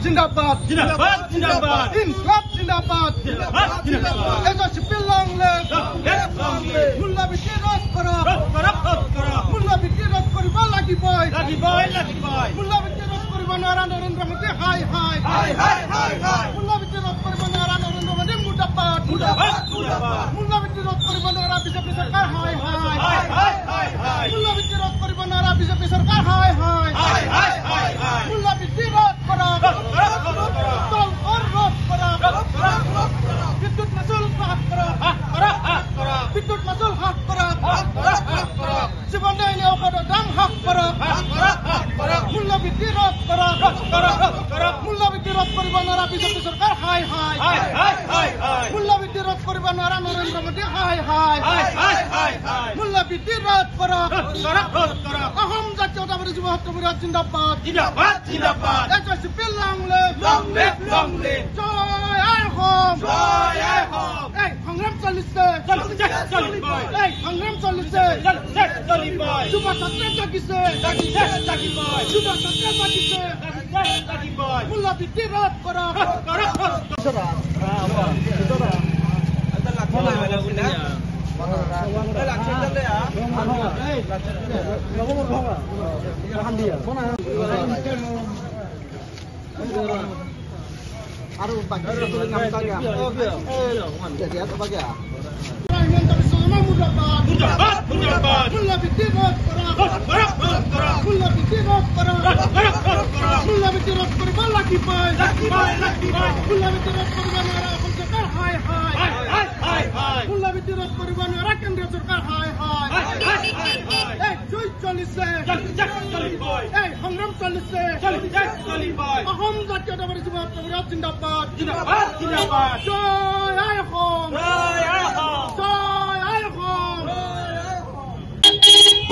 জিন্দাবাদ জিন্দাবাদ জিন্দাবাদ ইনকলাব জিন্দাবাদ জিন্দাবাদ জিন্দাবাদ এসএসপি লং লিভ মূল্য বৃদ্ধি রোধ করক মূল্য বৃদ্ধি রোধ কৰিব লাগিবই মূল্য বৃদ্ধি ৰোধ কৰিব নোৱাৰা নৰেন্দ্ৰ মোদী হাই হাই মূল্য বৃদ্ধি ৰোধ কৰিব নোৱাৰা নৰেন্দ্ৰ মোদী মুৰ্দাবাদ মূল্য বৃদ্ধি ৰোধ কৰিব নোৱাৰা বিজেপি চৰকাৰ হাই হাই মূল্য বৃদ্ধি ৰোধ কৰিব নোৱাৰা বিজেপি চৰকাৰ হাই হাই মূল্য বৃদ্ধি ৰোধ কৰক বিদ্যুৎ মাচুল হ্ৰাস কৰক বিদ্যুৎ মাচুল হ্ৰাস কৰক জীৱন দায়িনী ঔষধৰ দাম হ্ৰাস কৰক মূল্য বৃদ্ধি ৰোধ কৰক মূল্য বৃদ্ধি ৰোধ কৰিব নোৱাৰা বিজেপি চৰকাৰ হাই মূল্য বৃদ্ধি ৰোধ কৰিব নোৱাৰা নৰেন্দ্ৰ মোদী হাই মূল্য বৃদ্ধি ৰোধ কৰক অসম জাতীয়তাবাদী যুৱ ছাত্ৰ পৰিষদ জিন্দাবাদ এছএছপি লং লিভ জয় আই অসম এই সংগ্ৰাম চলিছে এই সংগ্ৰাম চলিছে যুৱ ছাত্ৰে জাগিছে যুৱ ছাত্ৰে জাগিছে মূল্য বৃদ্ধি ৰোধ কৰক আৰু বাকি নাম তাগা jadi apa bagi ya Rahman bersama mudabat mula bidhi road korok mula bidhi road korok mula bidhi road korba lagi boy mula bidhi road korba nara सरकार हाय mula bidhi road korba nara kendra sarkar हाय এই জয় চলিছে এই সংগ্রাম চলিছে অসম জাতীয়তাবাদী যুৱ ছাত্ৰ পৰিষদ জিন্দাবাদ জয় আই অসম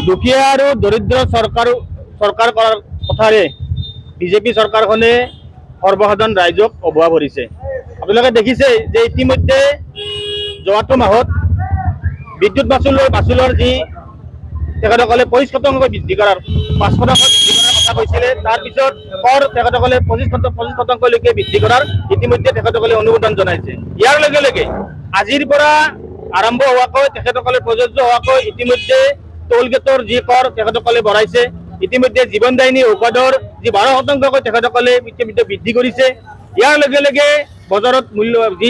দুখীয়া আৰু দৰিদ্ৰ চৰকাৰ কৰাৰ কথাৰে বিজেপি চৰকাৰখনে সৰ্বসাধাৰণ ৰাইজক অবহেলা কৰিছে। আপোনালোকে দেখিছে যে ইতিমধ্যে যোৱাটো মাহত বিদ্যুৎ মাচুলৰ যি তেখেতসকলে 25% বৃদ্ধি কৰাৰ 5% বৃদ্ধি কৰাৰ কথা কৈছিলে, তাৰপিছত কৰ তেখেতসকলে 25%লৈকে বৃদ্ধি কৰাৰ ইতিমধ্যে তেখেতসকলে অনুমোদন জনাইছে। ইয়াৰ লগে লগে আজিৰ পৰা আৰম্ভ হোৱাকৈ তেখেতসকলে প্ৰযোজ্য হোৱাকৈ ইতিমধ্যে টোল গেটৰ যি কৰ তেখেতসকলে বঢ়াইছে। ইতিমধ্যে জীৱন দায়িনী ঔষধৰ যি 12% তেখেতসকলে ইতিমধ্যে বৃদ্ধি কৰিছে। ইয়াৰ লগে লগে বজাৰত মূল্য যি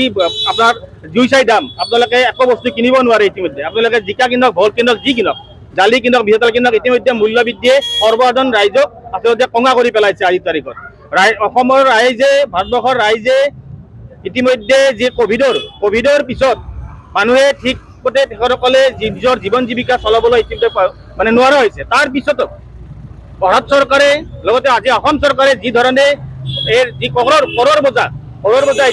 আপোনাৰ জুই চাই দাম, আপোনালোকে একো বস্তু কিনিব নোৱাৰে। ইতিমধ্যে আপোনালোকে জিকা কিনক, ভোল কিনক, যি কিনক, জালি কিনক, বিহতাল কিনক, ইতিমধ্যে মূল্য বৃদ্ধিয়ে সৰ্বসাধাৰণ ৰাইজক আচলতে কঙা কৰি পেলাইছে। আজিৰ তাৰিখত অসমৰ ৰাইজে, ভাৰতবৰ্ষৰ ৰাইজে ইতিমধ্যে যি কভিডৰ পিছত মানুহে ঠিক মতে তেখেতসকলে নিজৰ জীৱন জীৱিকা চলাবলৈ ইতিমধ্যে মানে নোৱাৰা হৈছে। তাৰ পিছতো ভাৰত চৰকাৰে লগতে আজি অসম চৰকাৰে যি ধৰণে এই যি কৰৰ বজা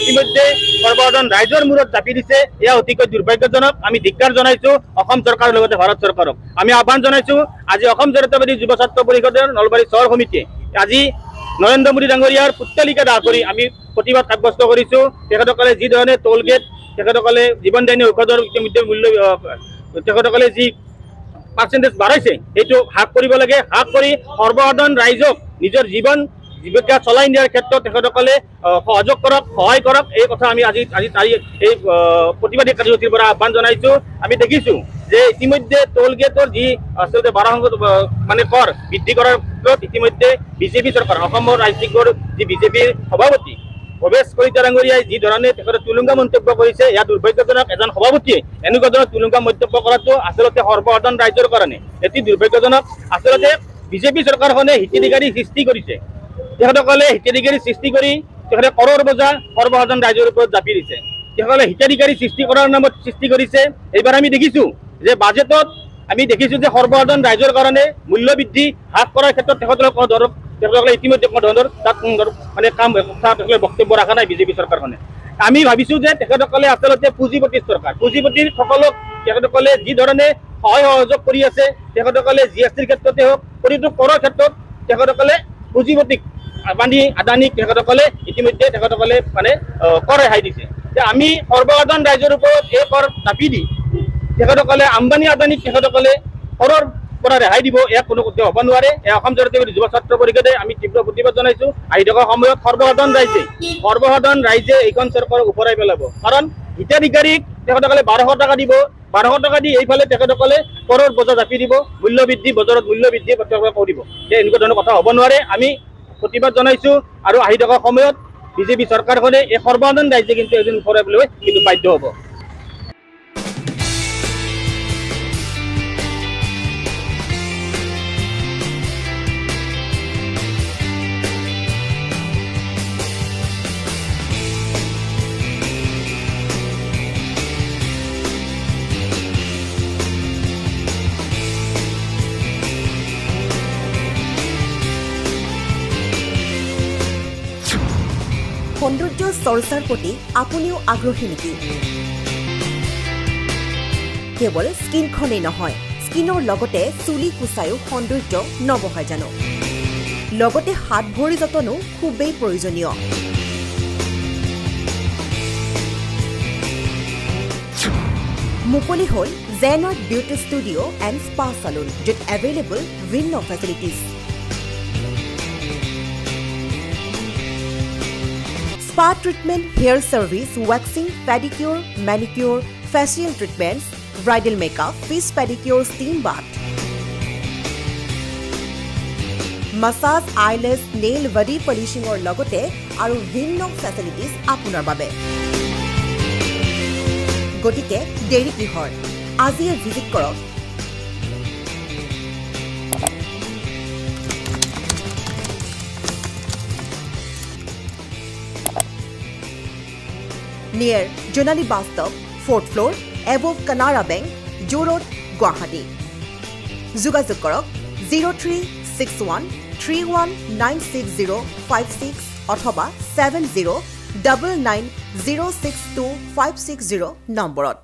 ইতিমধ্যে সৰ্বসাধাৰণ ৰাইজৰ মূৰত জাপি দিছে, এয়া অতিকৈ দুৰ্ভাগ্যজনক। আমি ধিক্কাৰ জনাইছো অসম চৰকাৰৰ লগতে ভাৰত চৰকাৰক। আমি আহ্বান জনাইছো আজি অসম জাতীয়তাবাদী যুৱ ছাত্ৰ পৰিষদৰ নলবাৰী চহৰ সমিতিয়ে আজি নৰেন্দ্ৰ মোদী ডাঙৰীয়াৰ পুতলিকা দাহ কৰি আমি প্ৰতিবাদ সাব্যস্ত কৰিছো। তেখেতসকলে যি ধৰণে টোল গেট, তেখেতসকলে জীৱন দায়িনী ঔষধৰ ইতিমধ্যে মূল্য তেখেতসকলে যি পাৰ্চেণ্টেজ বাঢ়াইছে সেইটো হ্ৰাস কৰিব লাগে। হ্ৰাস কৰি সৰ্বসাধাৰণ ৰাইজক নিজৰ জীৱিকা চলাই নিয়াৰ ক্ষেত্ৰত তেখেতসকলে সহযোগ কৰক, সহায় কৰক। এই কথা আমি আজি এই প্ৰতিবাদী কাৰ্যসূচীৰ পৰা আহ্বান জনাইছো। আমি দেখিছো যে ইতিমধ্যে টোল গেটৰ যি আচলতে 12% মানে কৰ বৃদ্ধি কৰাৰ ক্ষেত্ৰত ইতিমধ্যে বিজেপি চৰকাৰ, অসমৰ ৰাজ্যিক যি বিজেপিৰ সভাপতি ভৱেশ কলিতা ডাঙৰীয়াই যি ধৰণে তেখেতে তুলুংগা মন্তব্য কৰিছে, এয়া দুৰ্ভাগ্যজনক। এজন সভাপতিয়ে এনেকুৱা ধৰণৰ তুলুংগা মন্তব্য কৰাটো আচলতে সৰ্বসাধাৰণ ৰাইজৰ কাৰণে এটি দুৰ্ভাগ্যজনক। আচলতে বিজেপি চৰকাৰখনে হিতাধিকাৰী সৃষ্টি কৰিছে, তেখেতসকলে হিতাধিকাৰী সৃষ্টি কৰি তেখেতে কৰৰ বজা সৰ্বসাধাৰণ ৰাইজৰ ওপৰত জাপি দিছে। তেখেতসকলে হিতাধিকাৰী সৃষ্টি কৰাৰ নামত সৃষ্টি কৰিছে। এইবাৰ আমি দেখিছো যে বাজেটত আমি দেখিছো যে সৰ্বসাধাৰণ ৰাইজৰ কাৰণে মূল্য বৃদ্ধি হ্ৰাস কৰাৰ ক্ষেত্ৰত তেখেতসকলে ইতিমধ্যে কোনো ধৰণৰ তাত মানে তেখেতসকলে বক্তব্য ৰখা নাই বিজেপি চৰকাৰখনে। আমি ভাবিছো যে তেখেতসকলে আচলতে পুঁজিপতিৰ চৰকাৰ, পুঁজিপতিৰ সকলক তেখেতসকলে যি ধৰণে সহায় সহযোগ কৰি আছে, তেখেতসকলে GSTৰ ক্ষেত্ৰতে হওক, প্ৰতিটো কৰৰ ক্ষেত্ৰত তেখেতসকলে পুঁজিপতিক আদানীক তেখেতসকলে ইতিমধ্যে তেখেতসকলে মানে কৰ ৰেহাই দিছে। যে আমি সৰ্বসাধাৰণ ৰাইজৰ ওপৰত এই কৰ জাপি দি তেখেতসকলে আম্বানী আদানীক তেখেতসকলে কৰৰ পৰা ৰেহাই দিব ইয়াক কোনো কেতিয়াও হ'ব নোৱাৰে। অসম জাতীয়তাবাদী যুৱ ছাত্ৰ পৰিষদে আমি তীব্ৰ প্ৰতিবাদ জনাইছো। আহি থকা সময়ত সৰ্বসাধাৰণ ৰাইজে এইখন চৰকাৰক ওপৰাই পেলাব, কাৰণ হিতাধিকাৰীক তেখেতসকলে 1200 টকা দিব, 1200 টকা দি এইফালে তেখেতসকলে কৰৰ বজাৰ জাপি দিব, মূল্যবৃদ্ধি বজাৰত মূল্যবৃদ্ধি কৰিব। এনেকুৱা ধৰণৰ কথা হ'ব নোৱাৰে। আমি প্ৰতিবাদ জনাইছো আৰু আহি থকা সময়ত বিজেপি চৰকাৰখনে এই সৰ্বসাধাৰণ ৰাইজে কিন্তু এদিন ওপৰাবলৈ কিন্তু বাধ্য হ'ব। সৌন্দৰ্য চৰ্চাৰ প্ৰতি আপুনিও আগ্ৰহী নেকি? কেৱল স্কিনখনেই নহয়, স্কিনৰ লগতে চুলি কুচায়ো সৌন্দৰ্য নবহায় জানো? লগতে হাত ভৰি যতনো খুবেই প্ৰয়োজনীয়। মুকলি হ'ল জেনাৰ্ড বিউটি ষ্টুডিঅ' এণ্ড স্পা চালুন, য'ত এভেইলেবল ভিন্ন facilities. Spa treatment, hair service, waxing, pedicure, manicure, facial treatments, bridal makeup, fish pedicure, steam bath, massage, eyelash, nail, body polishing or logote aru vinno facilities apunar babe. Gotike deri ki hoy ajiye visit korok near Jonali Bus Stop, 4th floor, above Kanara Bank, Joo Road, Guwahati. Jogajog korok 0361 319605 অথবা 7099062560 নম্বৰত।